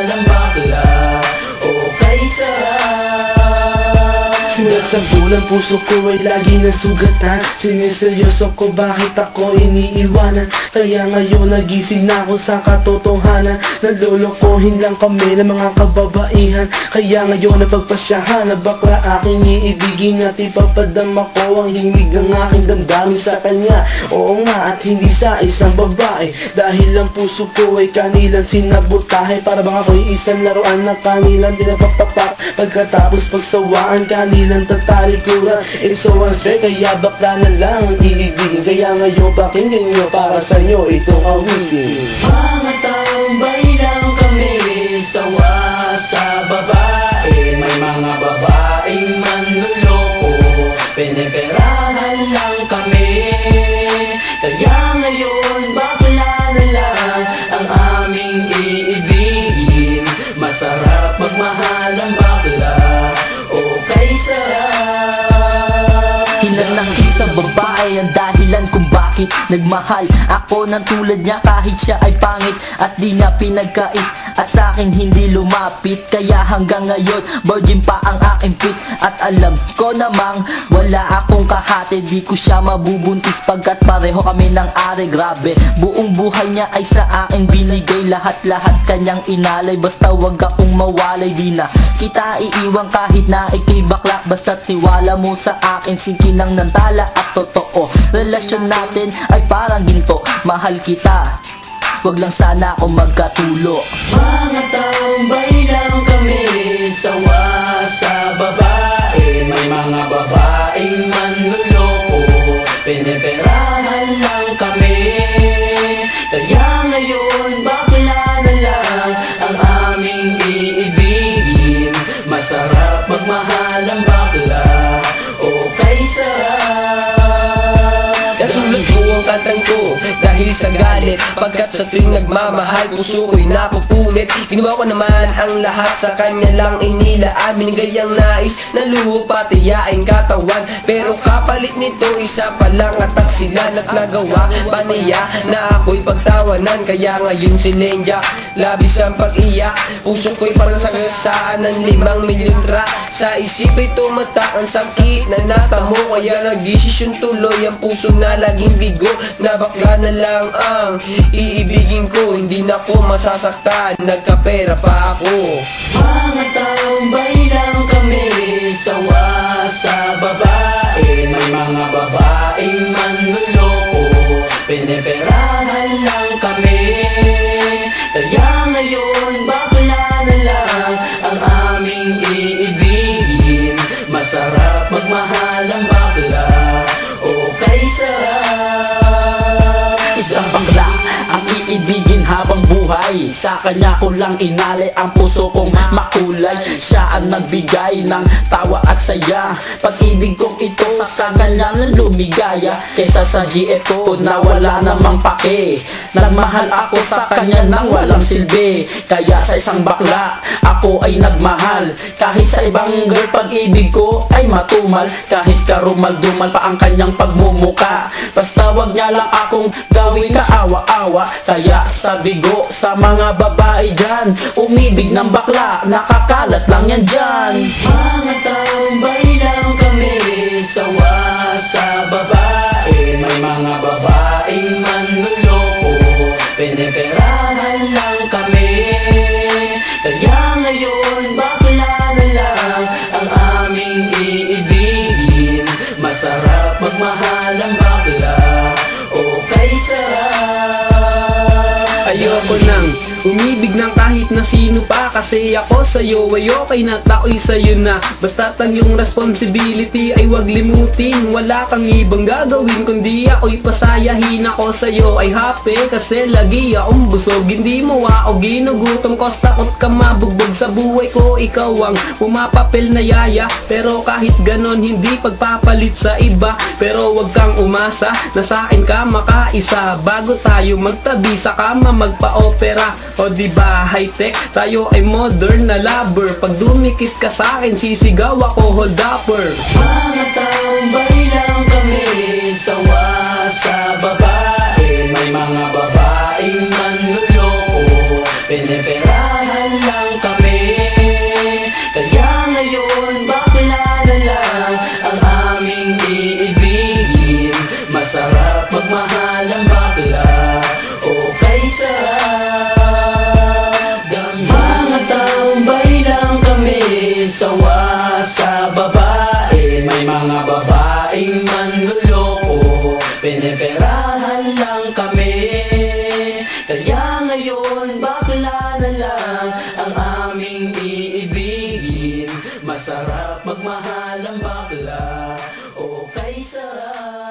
magmahalang bakla. Okay, sarap. Sulat sa bulan, puso ko ay lagi nasugatan. Siniseryoso ko bakit ako iniiwanan. Kaya ngayon nagising na ako sa katotohanan. Nalolokohin lang kami ng mga kababaihan. Kaya ngayon napagpasyahan na bakla aking iibigin at ipapadama ko ang himig ng aking damdamin sa kanya. Oo nga, at hindi sa isang babae, dahil ang puso ko ay kanilang sinabotahe. Para bang ako'y isang laruan na kanilang dinapapapak. Pagkatapos pagsawaan, kanilang tatalikuran. It's so unfair, kaya bakla na lang ang iibigin. Kaya ngayon pakinggan nyo, para sa inyo itong awitin. Mga tambay lang kami, sawa sa babae. May mga babaeng manluloko, piniperahan lang kami. Kaya ngayon bakla na lang ang aming iibigin. Masarap magmahal ang bakla. Okay, sarap. Hinanakit sa babae ang dahilan kung bakit nagmahal ako ng tulad niya kahit siya ay pangit at di niya pinagkait at sa akin hindi lumapit. Kaya hanggang ngayon virgin pa ang aking pit at alam ko namang wala akong kahati. Di ko siya mabubuntis pagkat pareho kami ng are. Grabe, buong buhay niya ay sa akin binigay. Lahat-lahat kanyang inalay, basta wag akong mawalay. Di na kita iiwan kahit na ikay bakla, basta tiwala mo sa akin. Sinkinang ng tala at totoo, relasyon natin ay parang ginto. Mahal kita, wag lang sana ako magkatulo. Mga tambay lang kami, sawa sa babae. May mga babaeng manluloko, piniperahan lang kami. Kaya ngayon bakla na lang ang aming iibigin. Masarap magmahal ang bakla. Okay, sarap. Nasulat ko ang kantang ko dahil sa galit, pagkat sa tuwing nagmamahal puso ko'y napupunit. Ginawa ko naman ang lahat sa kanya lang inilaan. Binigay ang nais na luho pati yaing katawan, pero kapalit nito isa pa lang atak sila. At nagawa pa niya na ako'y pagtawanan. Kaya ngayon si Lenja labis ang pag-iyak. Puso ko'y parang sagasaan ng 5 milyong tra. Sa isip ay tumatak ang sakit na natamo. Kaya nagdesisyon tuloy ang puso na laging bigo, na bakla na lang ang iibigin ko. Hindi na ko masasaktan, nagkapera pa ako. Mga tambay lang kami, sawa sa babae. May mga babaeng manluloko, piniperahan lang kami. Kaya ngayon bakla na lang ang aming iibigin. Masarap magmahal ang bakla. Okay, sarap. Isang bakla ang iibigin habang buhay. Sa kanya ko lang inalay ang puso kong makulay. Siya ang nagbigay ng tawa at saya. Pag-ibig kong ito sa kanya na lumigaya. Kesa sa GF ko na wala namang pake. Nagmahal ako sa kanya nang walang silbi. Kaya sa isang bakla ako ay nagmahal. Kahit sa ibang girl pag-ibig ko ay matumal. Kahit karumal-dumal pa ang kanyang pagmumuka, basta wag niya lang akong gawin kaawa-awa. Kaya sabi ko sa mga babae dyan, umibig ng bakla, nakakalat lang yan dyan. Mga tambay lang kami, sawa sa babae. May mga babaeng manluloko, piniperahan lang kami. Kaya ngayon bakla na lang ang aming iibigin. Masarap magmahal ang bakla. Okay, sarap. Ayoko nang umibig ng kahit na sino pa, kasi ako sa'yo ay okay na, tao'y sa'yo na. Basta't ang iyong responsibility ay wag limutin. Wala kang ibang gagawin kundi ako'y pasayahin. Ako sa'yo ay happy kasi lagi akong busog. Hindi mo ako ginugutom cause takot ka mabugbog sa buhay ko. Ikaw ang pumapapel na yaya, pero kahit ganon hindi pagpapalit sa iba. Pero wag kang umasa na sa akin ka makaisa. Bago tayo magtabi sa kama magpa-opera. O diba high-tech, tayo ay modern na lover. Pag dumikit ka sa akin sisigaw ako hold upper. Mga tambay lang kami, sawa sa babae. May mga babaeng manluloko, piniperahan lang ngayon bakla na lang ang aming iibigin. Masarap magmahal ang bakla, o kay sarap.